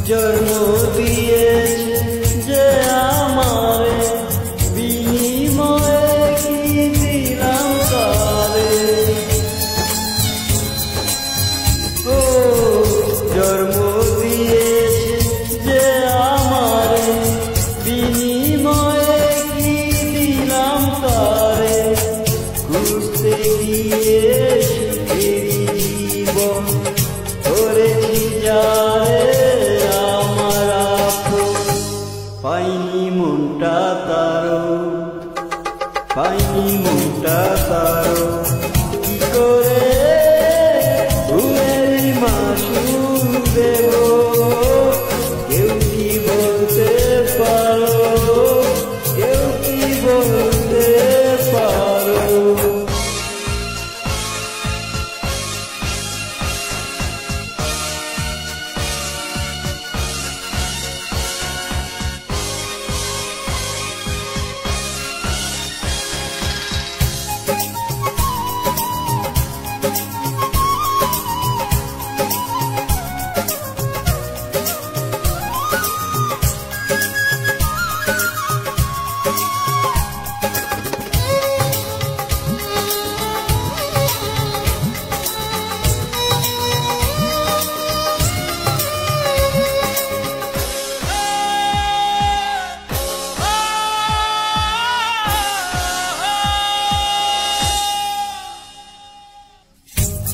জন্ম দিয়েছে যে আমারে, বিনিময়ে কি দিলাম তারে। ও জন্ম দিয়েছে যে আমারে, বিনিময়ে কি দিলাম তারে। ঘুরতে গিয়ে জীবন করেছি যারে আমার আপন, পাইনি মনটা তারো, পাইনি মনটা তারো। কি করে ঘুমের মাসুল দেব, কেউ কি বলতে পারো, কেউ কি বলতে পারো।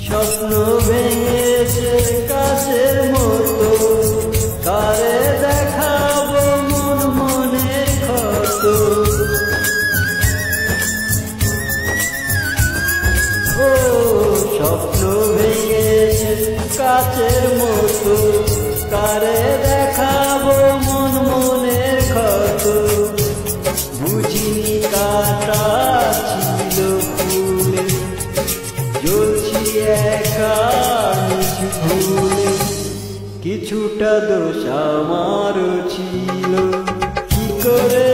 স্বপ্ন ভেঙেছে কাছের মতো, কারে দেখাবো মন মনের ক্ষত। ও স্বপ্ন ভেঙেছে কাছের মতো, কারে দেখাবো মন মনের ক্ষত। বুঝিনি কাটা ছিল ফুলে, জ্বলছি একা নিজ ভুলে। কিছুটা দোষ আমারও ছিল, কি করে